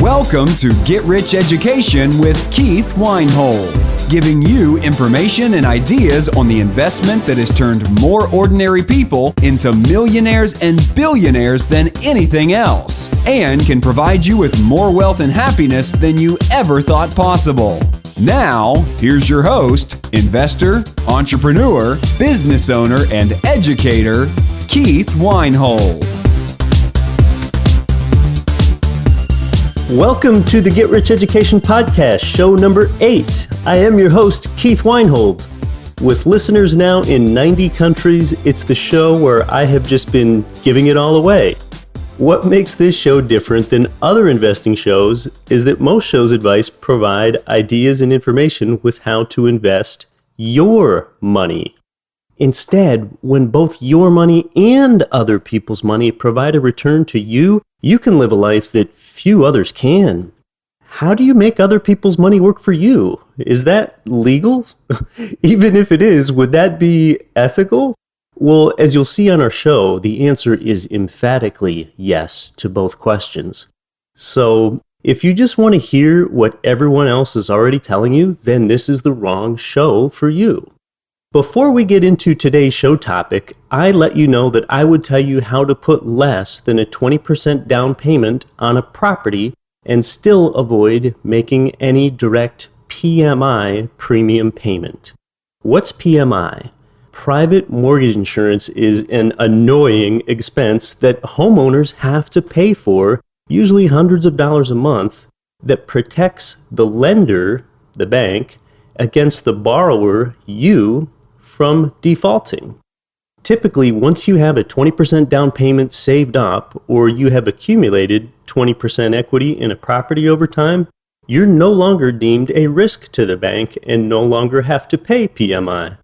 Welcome to Get Rich Education with Keith Weinhold, giving you information and ideas on the investment that has turned more ordinary people into millionaires and billionaires than anything else, and can provide you with more wealth and happiness than you ever thought possible. Now, here's your host, investor, entrepreneur, business owner, and educator, Keith Weinhold. Welcome to the Get Rich Education Podcast, show number 8. I am your host, Keith Weinhold. With listeners now in 90 countries, it's the show where I have just been giving it all away. What makes this show different than other investing shows is that most shows' advice provide ideas and information with how to invest your money. Instead, when both your money and other people's money provide a return to you, you can live a life that few others can. How do you make other people's money work for you? Is that legal? Even if it is, would that be ethical? Well, as you'll see on our show, the answer is emphatically yes to both questions. So, if you just want to hear what everyone else is already telling you, then this is the wrong show for you. Before we get into today's show topic, I let you know that I would tell you how to put less than a 20% down payment on a property and still avoid making any direct PMI premium payment. What's PMI? Private mortgage insurance is an annoying expense that homeowners have to pay for, usually hundreds of dollars a month, that protects the lender, the bank, against the borrower, you, from defaulting. Typically, once you have a 20% down payment saved up or you have accumulated 20% equity in a property over time, you're no longer deemed a risk to the bank and no longer have to pay PMI.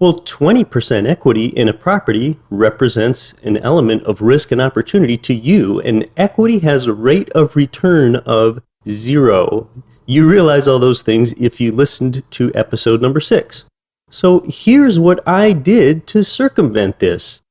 Well, 20% equity in a property represents an element of risk and opportunity to you, and equity has a rate of return of 0. You realize all those things if you listened to episode number 6. So here's what I did to circumvent this.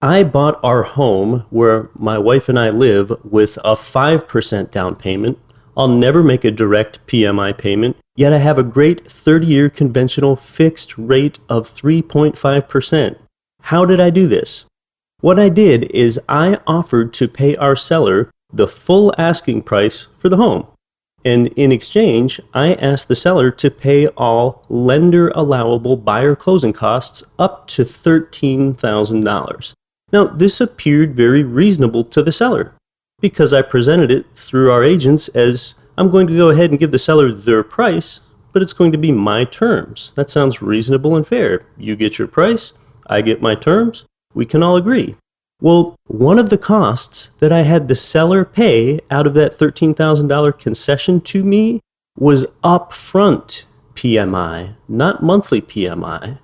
I bought our home where my wife and I live with a 5% down payment. I'll never make a direct PMI payment, yet I have a great 30-year conventional fixed rate of 3.5%. How did I do this? What I did is I offered to pay our seller the full asking price for the home. And in exchange, I asked the seller to pay all lender allowable buyer closing costs up to $13,000. Now, this appeared very reasonable to the seller because I presented it through our agents as I'm going to go ahead and give the seller their price, but it's going to be my terms. That sounds reasonable and fair. You get your price, I get my terms, we can all agree. Well, one of the costs that I had the seller pay out of that $13,000 concession to me was upfront PMI, not monthly PMI.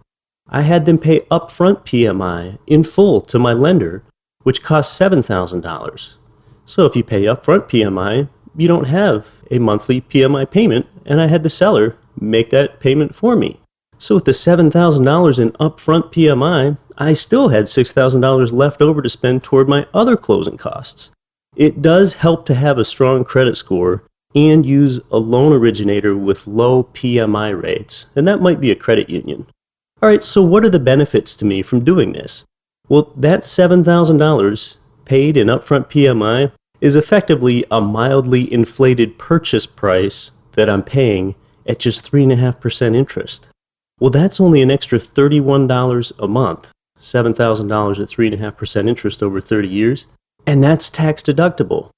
I had them pay upfront PMI in full to my lender, which cost $7,000. So if you pay upfront PMI, you don't have a monthly PMI payment, and I had the seller make that payment for me. So with the $7,000 in upfront PMI, I still had $6,000 left over to spend toward my other closing costs. It does help to have a strong credit score and use a loan originator with low PMI rates, and that might be a credit union. All right, so what are the benefits to me from doing this? Well, that $7,000 paid in upfront PMI is effectively a mildly inflated purchase price that I'm paying at just 3.5% interest. Well, that's only an extra $31 a month, $7,000 at 3.5% interest over 30 years, and that's tax deductible.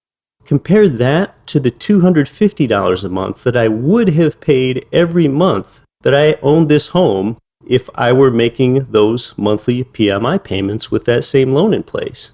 Compare that to the $250 a month that I would have paid every month that I owned this home if I were making those monthly PMI payments with that same loan in place.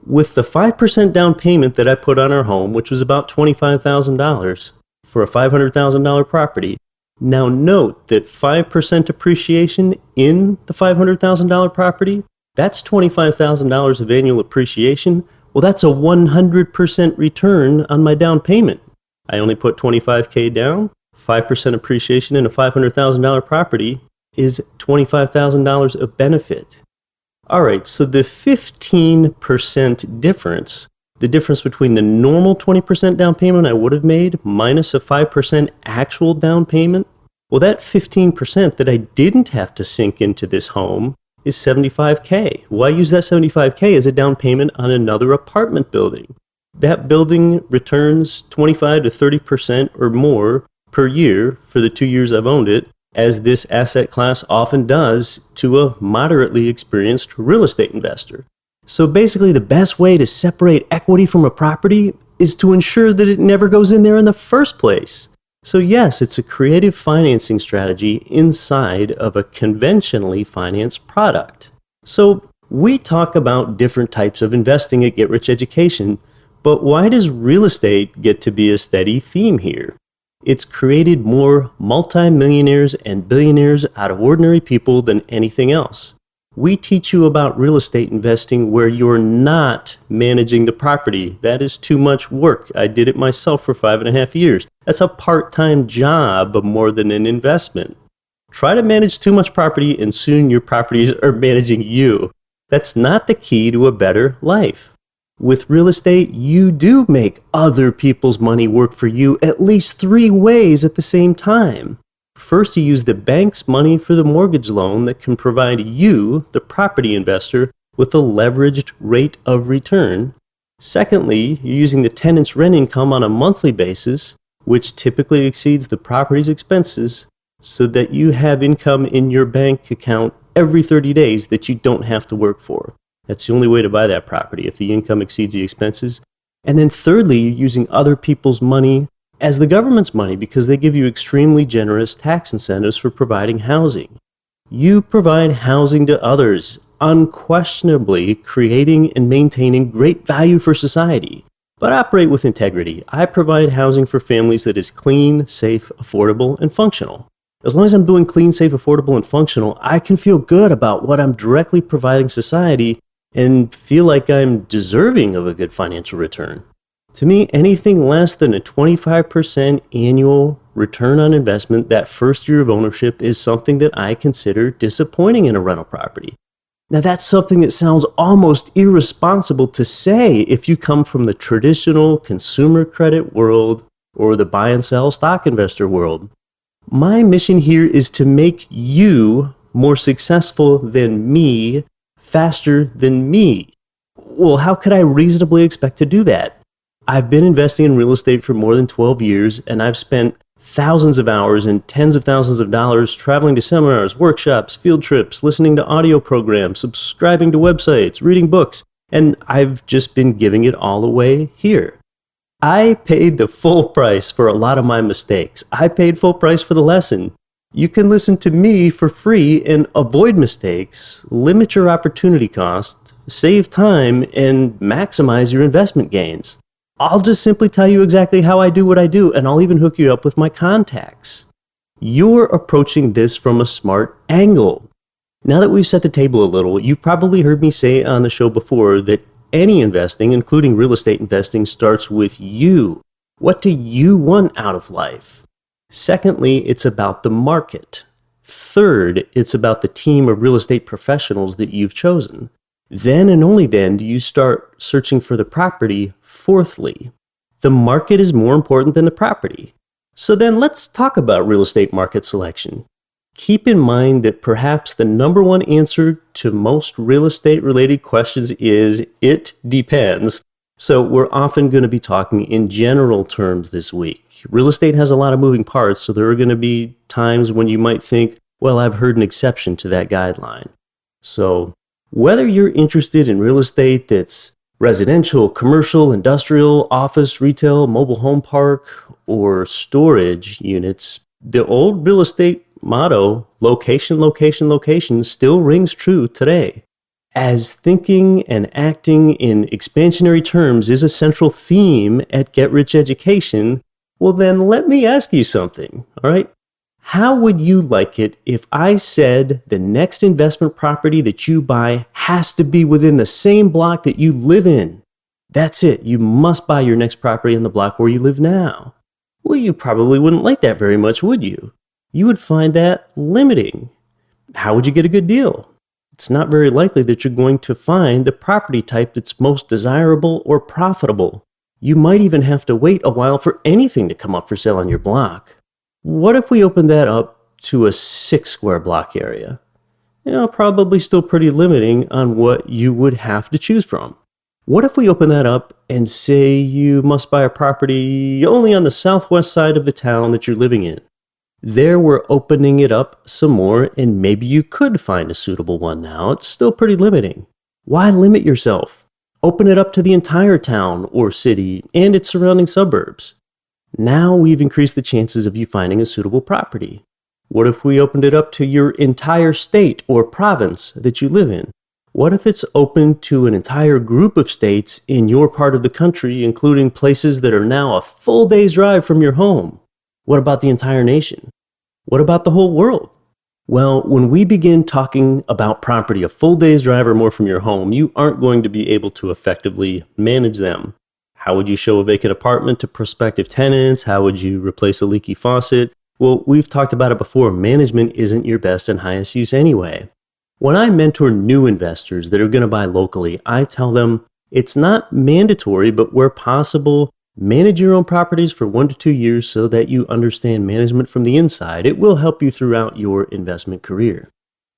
With the 5% down payment that I put on our home, which was about $25,000 for a $500,000 property, now note that 5% appreciation in the $500,000 property, that's $25,000 of annual appreciation. Well, that's a 100% return on my down payment. I only put $25,000 down, 5% appreciation in a $500,000 property is $25,000 of benefit. All right, so the 15% difference The difference between the normal 20% down payment I would have made minus a 5% actual down payment, well, that 15% that I didn't have to sink into this home is $75K. Well, I use that $75K as a down payment on another apartment building. That building returns 25 to 30% or more per year for the 2 years I've owned it, as this asset class often does to a moderately experienced real estate investor. So basically, the best way to separate equity from a property is to ensure that it never goes in there in the first place. So yes, it's a creative financing strategy inside of a conventionally financed product. So we talk about different types of investing at Get Rich Education, but why does real estate get to be a steady theme here? It's created more multimillionaires and billionaires out of ordinary people than anything else. We teach you about real estate investing where you're not managing the property. That is too much work. I did it myself for 5.5 years. That's a part-time job more than an investment. Try to manage too much property and soon your properties are managing you. That's not the key to a better life. With real estate, you do make other people's money work for you at least 3 ways at the same time. First, you use the bank's money for the mortgage loan that can provide you, the property investor, with a leveraged rate of return. Secondly, you're using the tenant's rent income on a monthly basis, which typically exceeds the property's expenses, so that you have income in your bank account every 30 days that you don't have to work for. That's the only way to buy that property, if the income exceeds the expenses. And then thirdly, you're using other people's money as the government's money because they give you extremely generous tax incentives for providing housing. You provide housing to others, unquestionably creating and maintaining great value for society. But operate with integrity. I provide housing for families that is clean, safe, affordable, and functional. As long as I'm doing clean, safe, affordable, and functional, I can feel good about what I'm directly providing society and feel like I'm deserving of a good financial return. To me, anything less than a 25% annual return on investment that first year of ownership is something that I consider disappointing in a rental property. Now, that's something that sounds almost irresponsible to say if you come from the traditional consumer credit world or the buy and sell stock investor world. My mission here is to make you more successful than me, faster than me. Well, how could I reasonably expect to do that? I've been investing in real estate for more than 12 years, and I've spent thousands of hours and tens of thousands of dollars traveling to seminars, workshops, field trips, listening to audio programs, subscribing to websites, reading books, and I've just been giving it all away here. I paid the full price for a lot of my mistakes. I paid full price for the lesson. You can listen to me for free and avoid mistakes, limit your opportunity cost, save time, and maximize your investment gains. I'll just simply tell you exactly how I do what I do, and I'll even hook you up with my contacts. You're approaching this from a smart angle. Now that we've set the table a little, you've probably heard me say on the show before that any investing, including real estate investing, starts with you. What do you want out of life? Secondly, it's about the market. Third, it's about the team of real estate professionals that you've chosen. Then and only then do you start searching for the property. Fourthly, the market is more important than the property. So then let's talk about real estate market selection. Keep in mind that perhaps the number one answer to most real estate related questions is it depends. So we're often going to be talking in general terms this week. Real estate has a lot of moving parts, so there are going to be times when you might think, well, I've heard an exception to that guideline. So whether you're interested in real estate that's residential, commercial, industrial, office, retail, mobile home park, or storage units, the old real estate motto, location, location, location, still rings true today. As thinking and acting in expansionary terms is a central theme at Get Rich Education, well then let me ask you something, all right? How would you like it if I said the next investment property that you buy has to be within the same block that you live in? That's it. You must buy your next property in the block where you live now. Well, you probably wouldn't like that very much, would you? You would find that limiting. How would you get a good deal? it's not very likely that you're going to find the property type that's most desirable or profitable. You might even have to wait a while for anything to come up for sale on your block. What if we opened that up to a 6 square block area? Probably still pretty limiting on what you would have to choose from. What if we open that up and say you must buy a property only on the southwest side of the town that you're living in? There we're opening it up some more, and maybe you could find a suitable one now. It's still pretty limiting. Why limit yourself? Open it up to the entire town or city and its surrounding suburbs. Now we've increased the chances of you finding a suitable property. What if we opened it up to your entire state or province that you live in? What if it's open to an entire group of states in your part of the country, including places that are now a full day's drive from your home? What about the entire nation? What about the whole world? Well, when we begin talking about property a full day's drive or more from your home, you aren't going to be able to effectively manage them. How would you show a vacant apartment to prospective tenants? How would you replace a leaky faucet? Well, we've talked about it before. Management isn't your best and highest use anyway. When I mentor new investors that are going to buy locally, I tell them it's not mandatory, but where possible, manage your own properties for 1 to 2 years so that you understand management from the inside. It will help you throughout your investment career.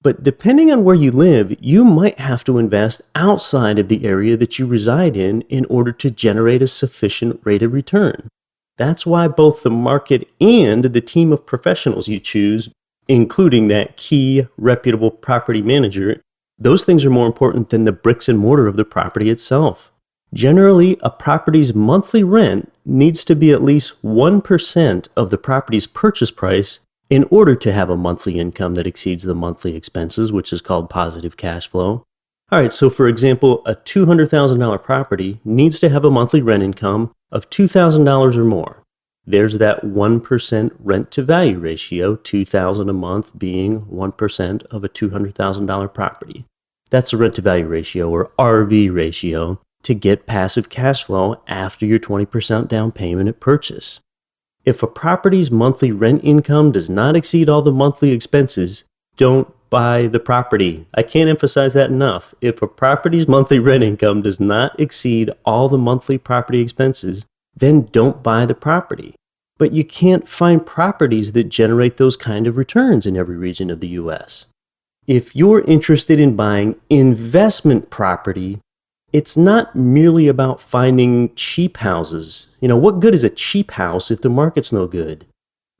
But depending on where you live, you might have to invest outside of the area that you reside in order to generate a sufficient rate of return. That's why both the market and the team of professionals you choose, including that key reputable property manager, those things are more important than the bricks and mortar of the property itself. Generally, a property's monthly rent needs to be at least 1% of the property's purchase price in order to have a monthly income that exceeds the monthly expenses, which is called positive cash flow. All right, so for example, a $200,000 property needs to have a monthly rent income of $2,000 or more. There's that 1% rent to value ratio, $2,000 a month being 1% of a $200,000 property. That's the rent to value ratio, or RV ratio, to get passive cash flow after your 20% down payment at purchase. If a property's monthly rent income does not exceed all the monthly expenses, don't buy the property. I can't emphasize that enough. If a property's monthly rent income does not exceed all the monthly property expenses, then don't buy the property. But you can't find properties that generate those kind of returns in every region of the U.S. If you're interested in buying investment property, it's not merely about finding cheap houses. What good is a cheap house if the market's no good?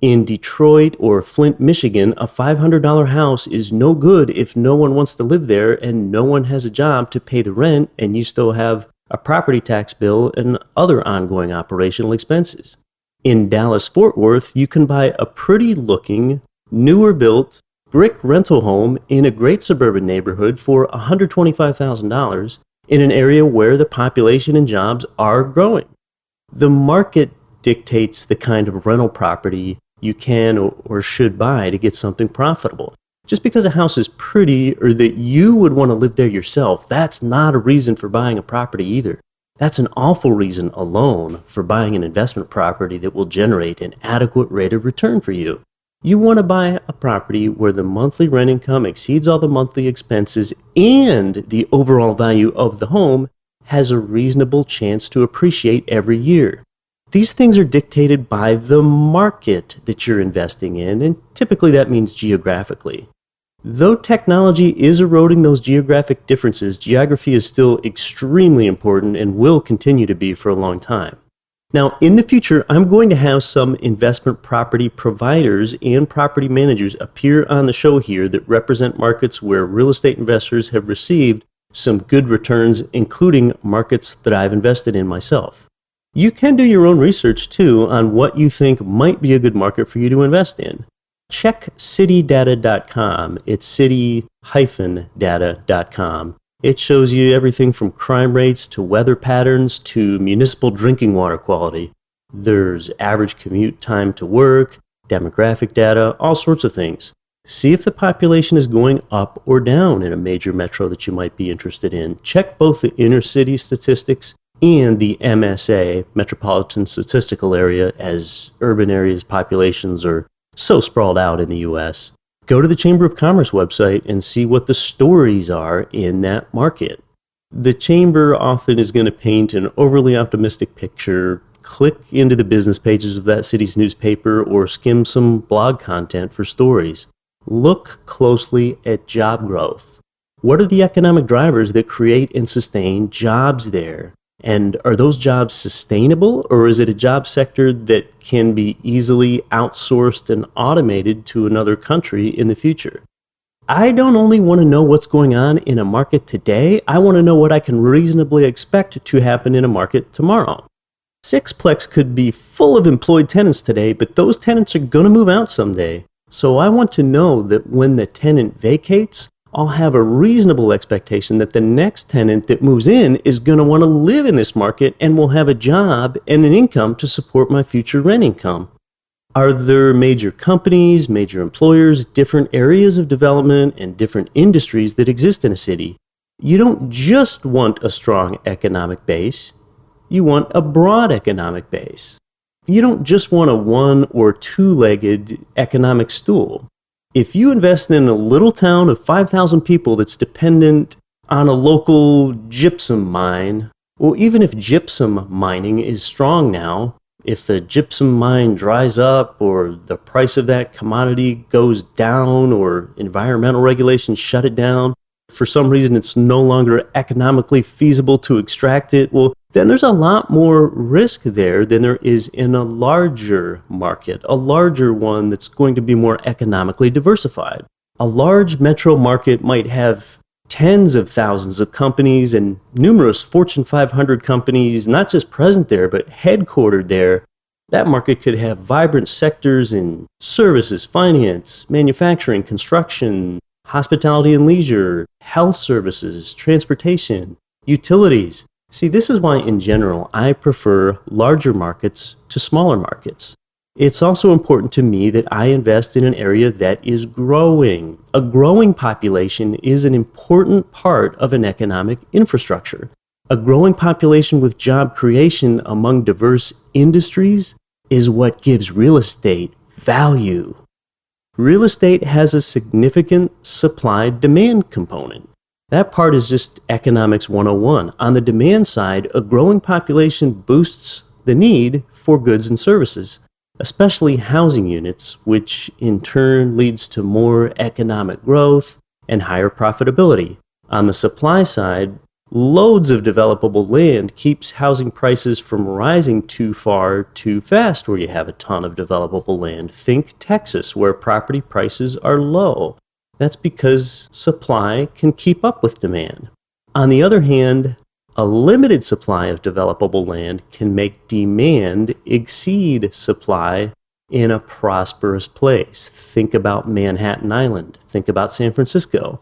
In Detroit or Flint, Michigan, a $500 house is no good if no one wants to live there and no one has a job to pay the rent and you still have a property tax bill and other ongoing operational expenses. In Dallas-Fort Worth, you can buy a pretty looking, newer built brick rental home in a great suburban neighborhood for $125,000 in an area where the population and jobs are growing. The market dictates the kind of rental property you can or should buy to get something profitable. Just because a house is pretty or that you would want to live there yourself, that's not a reason for buying a property either. That's an awful reason alone for buying an investment property that will generate an adequate rate of return for you. You want to buy a property where the monthly rent income exceeds all the monthly expenses and the overall value of the home has a reasonable chance to appreciate every year. These things are dictated by the market that you're investing in, and typically that means geographically. Though technology is eroding those geographic differences, geography is still extremely important and will continue to be for a long time. Now, in the future, I'm going to have some investment property providers and property managers appear on the show here that represent markets where real estate investors have received some good returns, including markets that I've invested in myself. You can do your own research, too, on what you think might be a good market for you to invest in. Check citydata.com. It's city-data.com. It shows you everything from crime rates to weather patterns to municipal drinking water quality. There's average commute time to work, demographic data, all sorts of things. See if the population is going up or down in a major metro that you might be interested in. Check both the inner city statistics and the MSA, Metropolitan Statistical Area, as urban areas populations are so sprawled out in the U.S. Go to the Chamber of Commerce website and see what the stories are in that market. The Chamber often is going to paint an overly optimistic picture. Click into the business pages of that city's newspaper or skim some blog content for stories. Look closely at job growth. What are the economic drivers that create and sustain jobs there? And are those jobs sustainable, or is it a job sector that can be easily outsourced and automated to another country in the future? I don't only want to know what's going on in a market today, I want to know what I can reasonably expect to happen in a market tomorrow. Sixplex could be full of employed tenants today, but those tenants are going to move out someday. So I want to know that when the tenant vacates, I'll have a reasonable expectation that the next tenant that moves in is going to want to live in this market and will have a job and an income to support my future rent income. Are there major companies, major employers, different areas of development, and different industries that exist in a city? You don't just want a strong economic base, you want a broad economic base. You don't just want a one- or two-legged economic stool. If you invest in a little town of 5,000 people that's dependent on a local gypsum mine, or even if gypsum mining is strong now, if the gypsum mine dries up or the price of that commodity goes down or environmental regulations shut it down, for some reason it's no longer economically feasible to extract it, well, then there's a lot more risk there than there is in a larger market, a larger one that's going to be more economically diversified. A large metro market might have tens of thousands of companies and numerous Fortune 500 companies, not just present there, but headquartered there. That market could have vibrant sectors in services, finance, manufacturing, construction, hospitality and leisure, health services, transportation, utilities. See, this is why in general I prefer larger markets to smaller markets. It's also important to me that I invest in an area that is growing. A growing population is an important part of an economic infrastructure. A growing population with job creation among diverse industries is what gives real estate value. Real estate has a significant supply-demand component. That part is just economics 101. On the demand side, a growing population boosts the need for goods and services, especially housing units, which in turn leads to more economic growth and higher profitability. On the supply side, loads of developable land keeps housing prices from rising too far too fast where you have a ton of developable land. Think Texas, where property prices are low. That's because supply can keep up with demand. On the other hand, a limited supply of developable land can make demand exceed supply in a prosperous place. Think about Manhattan Island. Think about San Francisco.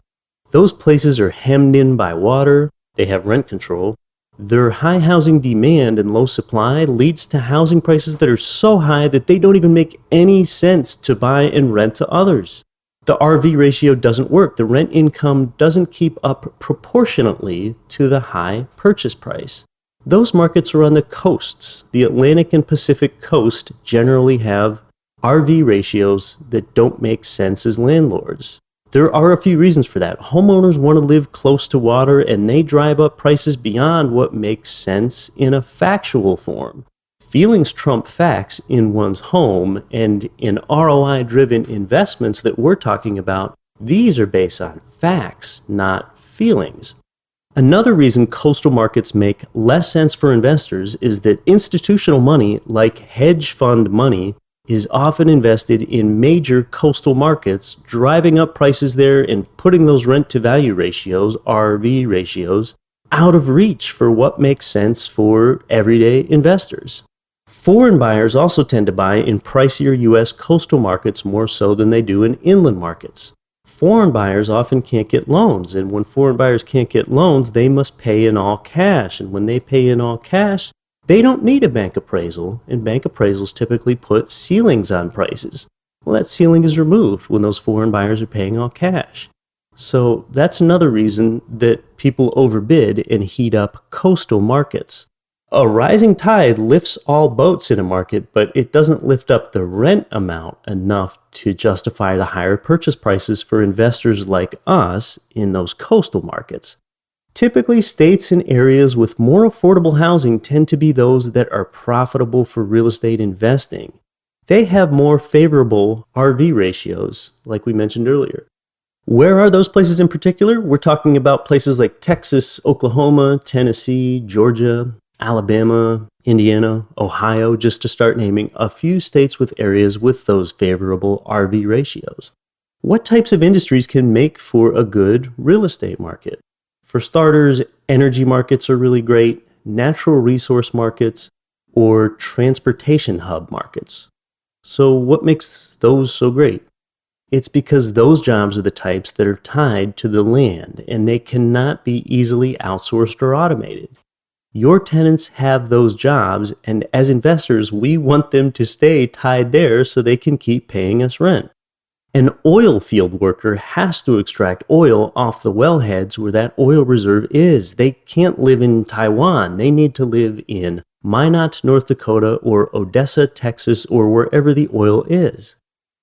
Those places are hemmed in by water. They have rent control. Their high housing demand and low supply leads to housing prices that are so high that they don't even make any sense to buy and rent to others. The RV ratio doesn't work. The rent income doesn't keep up proportionately to the high purchase price. Those markets are on the coasts. The Atlantic and Pacific coast generally have RV ratios that don't make sense as landlords. There are a few reasons for that. Homeowners want to live close to water and they drive up prices beyond what makes sense in a factual form. Feelings trump facts in one's home, and in ROI-driven investments that we're talking about, these are based on facts, not feelings. Another reason coastal markets make less sense for investors is that institutional money, like hedge fund money, is often invested in major coastal markets, driving up prices there and putting those rent-to-value ratios, RV ratios, out of reach for what makes sense for everyday investors. Foreign buyers also tend to buy in pricier U.S. coastal markets more so than they do in inland markets. Foreign buyers often can't get loans, and when foreign buyers can't get loans, they must pay in all cash. And when they pay in all cash, they don't need a bank appraisal, and bank appraisals typically put ceilings on prices. Well, that ceiling is removed when those foreign buyers are paying all cash. So that's another reason that people overbid and heat up coastal markets. A rising tide lifts all boats in a market, but it doesn't lift up the rent amount enough to justify the higher purchase prices for investors like us in those coastal markets. Typically, states and areas with more affordable housing tend to be those that are profitable for real estate investing. They have more favorable RV ratios, like we mentioned earlier. Where are those places in particular? We're talking about places like Texas, Oklahoma, Tennessee, Georgia, Alabama, Indiana, Ohio, just to start naming a few states with areas with those favorable RV ratios. What types of industries can make for a good real estate market? For starters, energy markets are really great, natural resource markets, or transportation hub markets. So what makes those so great? It's because those jobs are the types that are tied to the land and they cannot be easily outsourced or automated. Your tenants have those jobs, and as investors, we want them to stay tied there so they can keep paying us rent. An oil field worker has to extract oil off the wellheads where that oil reserve is. They can't live in Taiwan. They need to live in Minot, North Dakota, or Odessa, Texas, or wherever the oil is.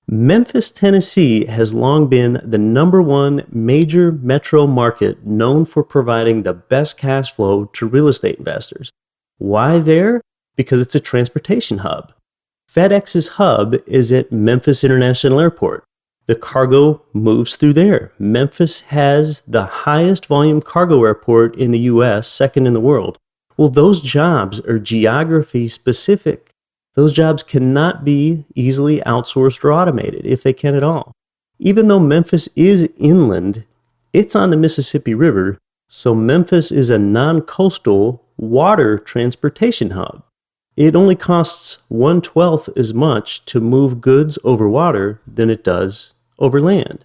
Memphis, Tennessee has long been the number one major metro market known for providing the best cash flow to real estate investors. Why there? Because it's a transportation hub. FedEx's hub is at Memphis International Airport. The cargo moves through there. Memphis has the highest volume cargo airport in the U.S., second in the world. Well, those jobs are geography specific. Those jobs cannot be easily outsourced or automated, if they can at all. Even though Memphis is inland, it's on the Mississippi River, so Memphis is a non-coastal water transportation hub. It only costs 1/12 as much to move goods over water than it does over land.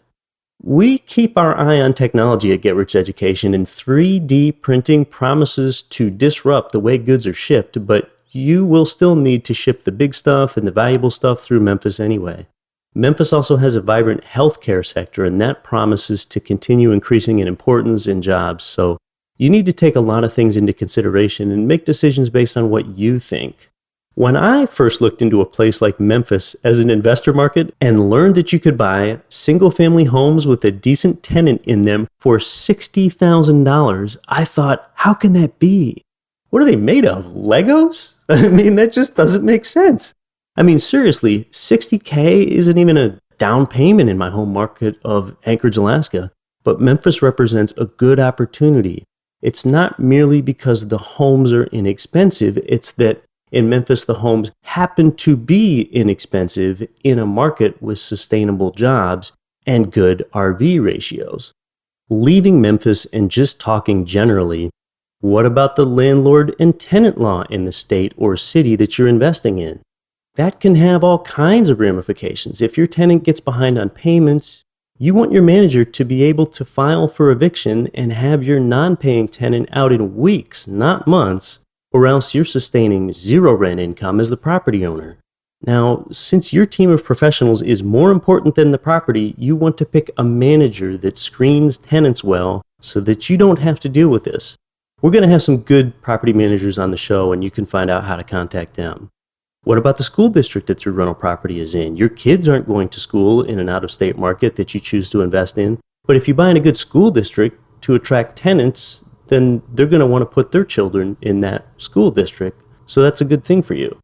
We keep our eye on technology at Get Rich Education, and 3D printing promises to disrupt the way goods are shipped, but you will still need to ship the big stuff and the valuable stuff through Memphis anyway. Memphis also has a vibrant healthcare sector, and that promises to continue increasing in importance in jobs. So you need to take a lot of things into consideration and make decisions based on what you think. When I first looked into a place like Memphis as an investor market and learned that you could buy single-family homes with a decent tenant in them for $60,000, I thought, how can that be? What are they made of? Legos? I mean, that just doesn't make sense. I mean, seriously, $60K isn't even a down payment in my home market of Anchorage, Alaska, but Memphis represents a good opportunity. It's not merely because the homes are inexpensive, it's that in Memphis, the homes happen to be inexpensive in a market with sustainable jobs and good RV ratios. Leaving Memphis and just talking generally, what about the landlord and tenant law in the state or city that you're investing in? That can have all kinds of ramifications. If your tenant gets behind on payments, you want your manager to be able to file for eviction and have your non-paying tenant out in weeks, not months, or else you're sustaining zero rent income as the property owner. Now, since your team of professionals is more important than the property, you want to pick a manager that screens tenants well so that you don't have to deal with this. We're going to have some good property managers on the show, and you can find out how to contact them. What about the school district that your rental property is in? Your kids aren't going to school in an out-of-state market that you choose to invest in, but if you buy in a good school district to attract tenants, then they're going to want to put their children in that school district, so that's a good thing for you.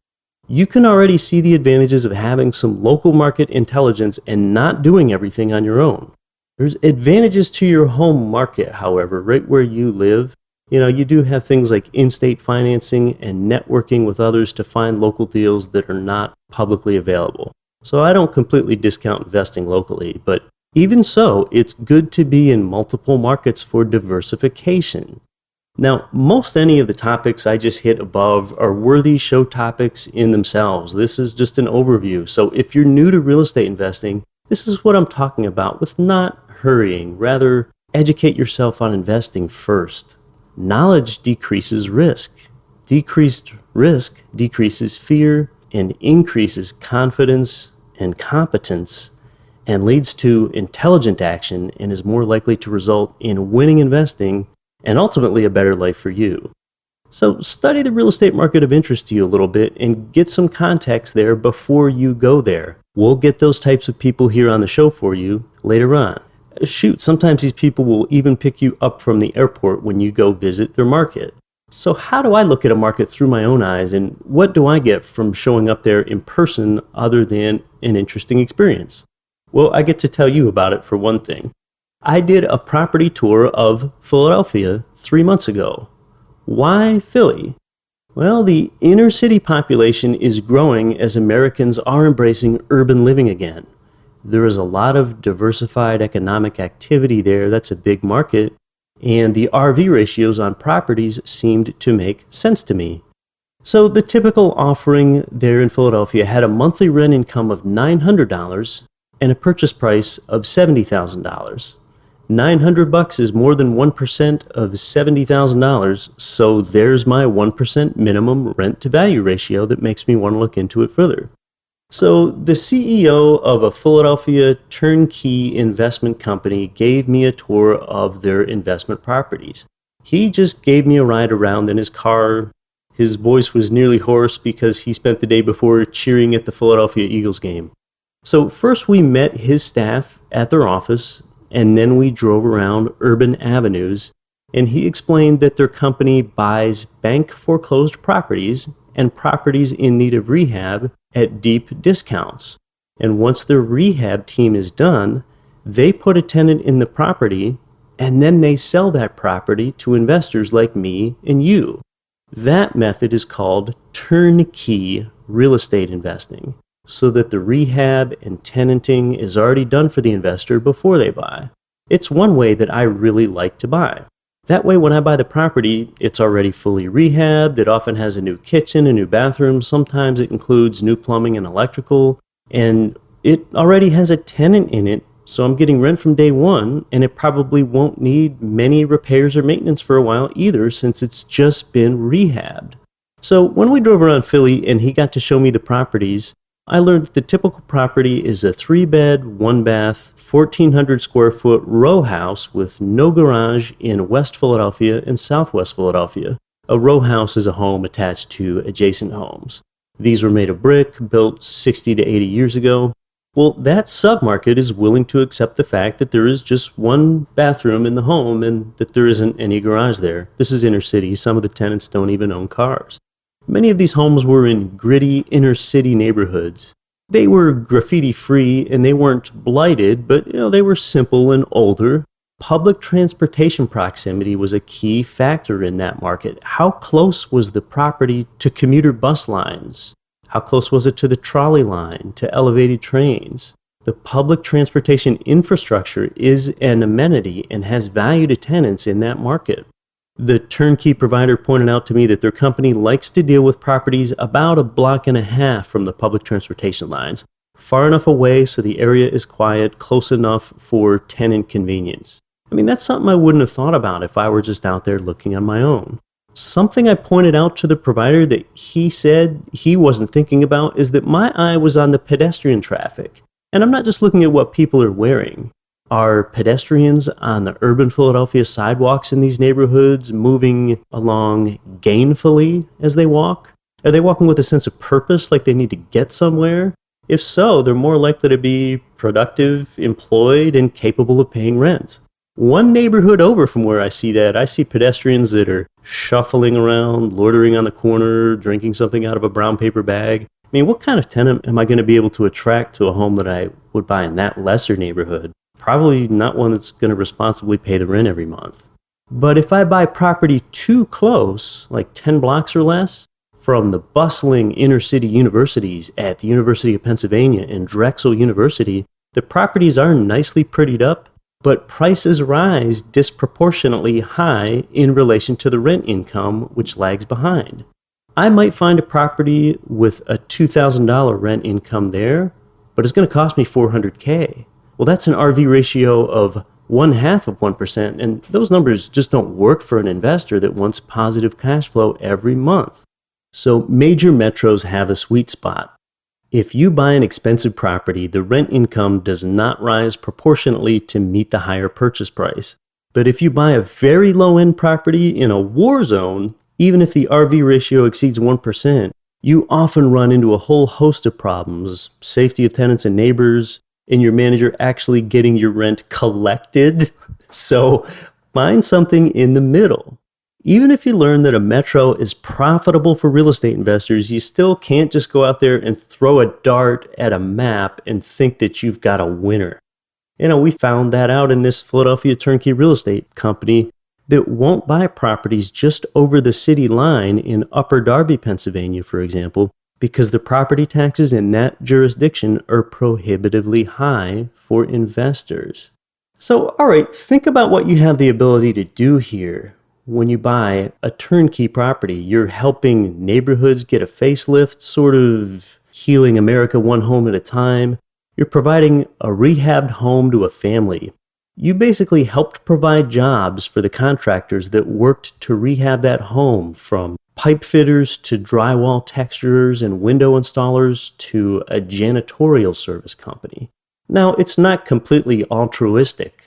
You can already see the advantages of having some local market intelligence and not doing everything on your own. There's advantages to your home market, however, right where you live. You do have things like in-state financing and networking with others to find local deals that are not publicly available. So I don't completely discount investing locally, but even so, it's good to be in multiple markets for diversification. Now, most any of the topics I just hit above are worthy show topics in themselves. This is just an overview. So if you're new to real estate investing, this is what I'm talking about with not hurrying. Rather, educate yourself on investing first. Knowledge decreases risk. Decreased risk decreases fear and increases confidence and competence and leads to intelligent action and is more likely to result in winning investing and ultimately a better life for you. So study the real estate market of interest to you a little bit and get some context there before you go there. We'll get those types of people here on the show for you later on. Shoot, sometimes these people will even pick you up from the airport when you go visit their market. So how do I look at a market through my own eyes, and what do I get from showing up there in person other than an interesting experience? Well, I get to tell you about it for one thing. I did a property tour of Philadelphia 3 months ago. Why Philly? Well, the inner city population is growing as Americans are embracing urban living again. There is a lot of diversified economic activity there. That's a big market. And the RV ratios on properties seemed to make sense to me. So the typical offering there in Philadelphia had a monthly rent income of $900 and a purchase price of $70,000. $900 is more than 1% of $70,000, so there's my 1% minimum rent to value ratio that makes me want to look into it further. So the CEO of a Philadelphia turnkey investment company gave me a tour of their investment properties. He just gave me a ride around in his car. His voice was nearly hoarse because he spent the day before cheering at the Philadelphia Eagles game. So first we met his staff at their office, and then we drove around urban avenues, and he explained that their company buys bank foreclosed properties and properties in need of rehab at deep discounts. And once their rehab team is done, they put a tenant in the property, and then they sell that property to investors like me and you. That method is called turnkey real estate investing, so that the rehab and tenanting is already done for the investor before they buy. It's one way that I really like to buy. That way, when I buy the property, it's already fully rehabbed. It often has a new kitchen, a new bathroom. Sometimes it includes new plumbing and electrical. And it already has a tenant in it, so I'm getting rent from day one, and it probably won't need many repairs or maintenance for a while either, since it's just been rehabbed. So when we drove around Philly and he got to show me the properties, I learned that the typical property is a 3-bed, 1-bath, 1,400 square foot row house with no garage in West Philadelphia and Southwest Philadelphia. A row house is a home attached to adjacent homes. These were made of brick, built 60 to 80 years ago. Well, that submarket is willing to accept the fact that there is just one bathroom in the home and that there isn't any garage there. This is inner city. Some of the tenants don't even own cars. Many of these homes were in gritty inner city neighborhoods. They were graffiti-free and they weren't blighted, but they were simple and older. Public transportation proximity was a key factor in that market. How close was the property to commuter bus lines? How close was it to the trolley line, to elevated trains? The public transportation infrastructure is an amenity and has value to tenants in that market. The turnkey provider pointed out to me that their company likes to deal with properties about 1.5 blocks from the public transportation lines, far enough away so the area is quiet, close enough for tenant convenience. I mean, that's something I wouldn't have thought about if I were just out there looking on my own. Something I pointed out to the provider that he said he wasn't thinking about is that my eye was on the pedestrian traffic. And I'm not just looking at what people are wearing. Are pedestrians on the urban Philadelphia sidewalks in these neighborhoods moving along gainfully as they walk? Are they walking with a sense of purpose, like they need to get somewhere? If so, they're more likely to be productive, employed, and capable of paying rent. One neighborhood over from where I see that, I see pedestrians that are shuffling around, loitering on the corner, drinking something out of a brown paper bag. I mean, what kind of tenant am I going to be able to attract to a home that I would buy in that lesser neighborhood? Probably not one that's going to responsibly pay the rent every month. But if I buy property too close, like 10 blocks or less, from the bustling inner city universities at the University of Pennsylvania and Drexel University, the properties are nicely prettied up, but prices rise disproportionately high in relation to the rent income, which lags behind. I might find a property with a $2,000 rent income there, but it's going to cost me $400K. Well, that's an RV ratio of 0.5%, and those numbers just don't work for an investor that wants positive cash flow every month. So major metros have a sweet spot. If you buy an expensive property, the rent income does not rise proportionately to meet the higher purchase price. But if you buy a very low-end property in a war zone, Even if the RV ratio exceeds 1%, you often run into a whole host of problems, safety of tenants and neighbors, and your manager actually getting your rent collected. So find something in the middle. Even if you learn that a metro is profitable for real estate investors, you still can't just go out there and throw a dart at a map and think that you've got a winner. We found that out in this Philadelphia turnkey real estate company that won't buy properties just over the city line in Upper Darby, Pennsylvania, for example, because the property taxes in that jurisdiction are prohibitively high for investors. So, all right, think about what you have the ability to do here. When you buy a turnkey property, you're helping neighborhoods get a facelift, sort of healing America one home at a time. You're providing a rehabbed home to a family. You basically helped provide jobs for the contractors that worked to rehab that home, from pipe fitters to drywall texturers and window installers to a janitorial service company. Now, it's not completely altruistic.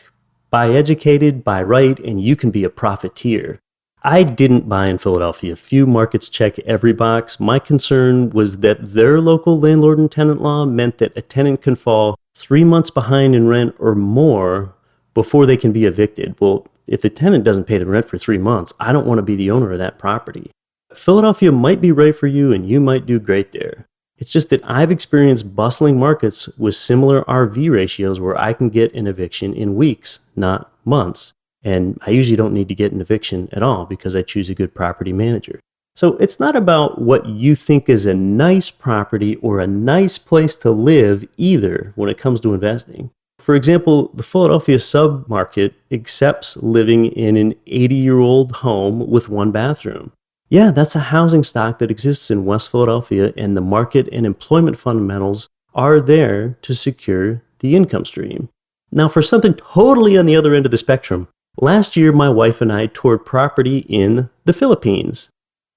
Buy educated, buy right, and you can be a profiteer. I didn't buy in Philadelphia. Few markets check every box. My concern was that their local landlord and tenant law meant that a tenant can fall 3 months behind in rent or more before they can be evicted. Well, if the tenant doesn't pay the rent for 3 months, I don't want to be the owner of that property. Philadelphia might be right for you and you might do great there. It's just that I've experienced bustling markets with similar RV ratios where I can get an eviction in weeks, not months. And I usually don't need to get an eviction at all because I choose a good property manager. So it's not about what you think is a nice property or a nice place to live either when it comes to investing. For example, the Philadelphia submarket accepts living in an 80-year-old home with 1 bathroom. Yeah, that's a housing stock that exists in West Philadelphia, and the market and employment fundamentals are there to secure the income stream. Now, for something totally on the other end of the spectrum, last year my wife and I toured property in the Philippines.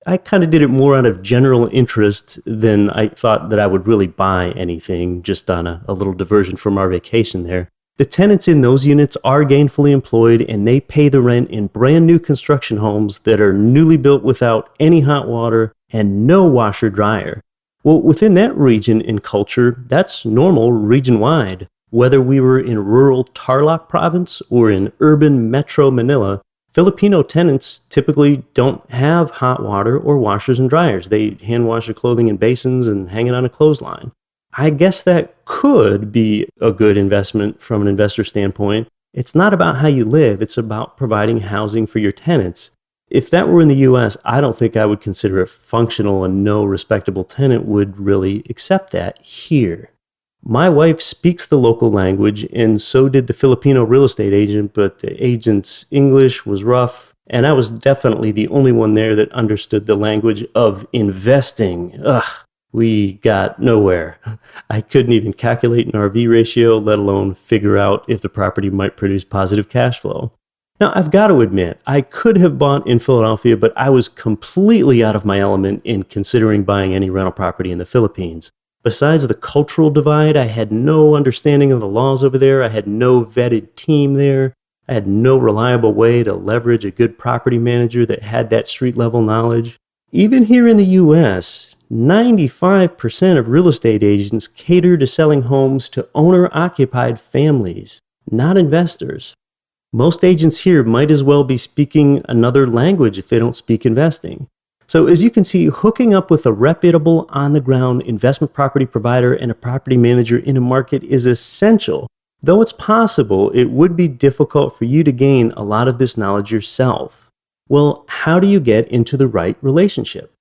I kind of did it more out of general interest than I thought that I would really buy anything, just on a little diversion from our vacation there. The tenants in those units are gainfully employed and they pay the rent in brand new construction homes that are newly built without any hot water and no washer dryer. Well, within that region and culture, that's normal region-wide. Whether we were in rural Tarlac province or in urban Metro Manila, Filipino tenants typically don't have hot water or washers and dryers. They hand wash their clothing in basins and hang it on a clothesline. I guess that could be a good investment from an investor standpoint. It's not about how you live, it's about providing housing for your tenants. If that were in the US, I don't think I would consider it functional, and no respectable tenant would really accept that here. My wife speaks the local language, and so did the Filipino real estate agent, but the agent's English was rough, and I was definitely the only one there that understood the language of investing. We got nowhere. I couldn't even calculate an RV ratio, let alone figure out if the property might produce positive cash flow. Now, I've got to admit, I could have bought in Philadelphia, but I was completely out of my element in considering buying any rental property in the Philippines. Besides the cultural divide, I had no understanding of the laws over there. I had no vetted team there. I had no reliable way to leverage a good property manager that had that street level knowledge. Even here in the US, 95% of real estate agents cater to selling homes to owner-occupied families, not investors. Most agents here might as well be speaking another language if they don't speak investing. So as you can see, hooking up with a reputable, on-the-ground investment property provider and a property manager in a market is essential. Though it's possible, it would be difficult for you to gain a lot of this knowledge yourself. Well, how do you get into the right relationship?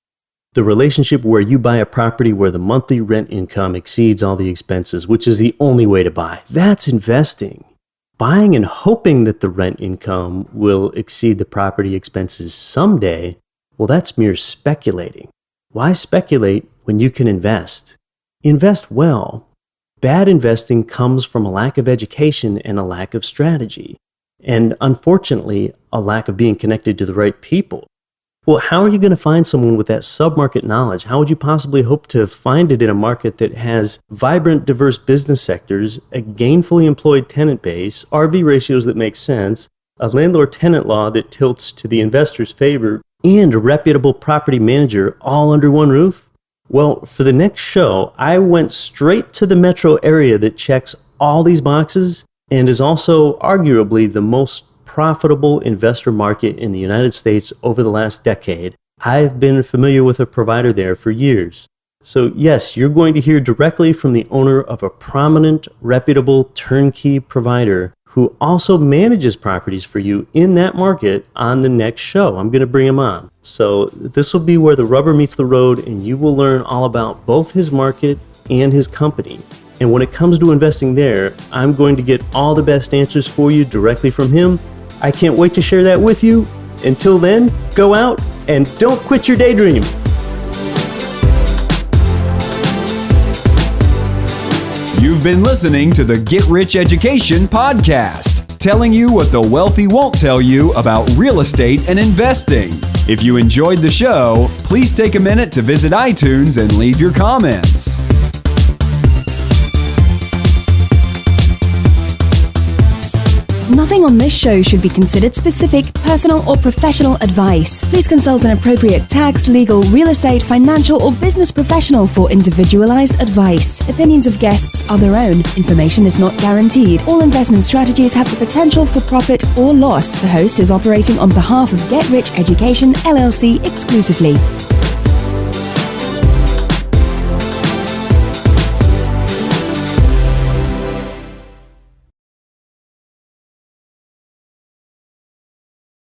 The relationship where you buy a property where the monthly rent income exceeds all the expenses, which is the only way to buy. That's investing. Buying and hoping that the rent income will exceed the property expenses someday, well, that's mere speculating. Why speculate when you can invest? Invest well. Bad investing comes from a lack of education and a lack of strategy. And unfortunately, a lack of being connected to the right people. Well, how are you going to find someone with that submarket knowledge? How would you possibly hope to find it in a market that has vibrant, diverse business sectors, a gainfully employed tenant base, RV ratios that make sense, a landlord-tenant law that tilts to the investor's favor, and a reputable property manager all under one roof? Well, for the next show, I went straight to the metro area that checks all these boxes and is also arguably the most profitable investor market in the United States over the last decade. I've been familiar with a provider there for years. So yes, you're going to hear directly from the owner of a prominent, reputable turnkey provider who also manages properties for you in that market on the next show. I'm going to bring him on. So this will be where the rubber meets the road, and you will learn all about both his market and his company. And when it comes to investing there, I'm going to get all the best answers for you directly from him. I can't wait to share that with you. Until then, go out and don't quit your daydream. You've been listening to the Get Rich Education Podcast, telling you what the wealthy won't tell you about real estate and investing. If you enjoyed the show, please take a minute to visit iTunes and leave your comments. Nothing on this show should be considered specific, personal, or professional advice. Please consult an appropriate tax, legal, real estate, financial, or business professional for individualized advice. Opinions of guests are their own. Information is not guaranteed. All investment strategies have the potential for profit or loss. The host is operating on behalf of Get Rich Education, LLC exclusively.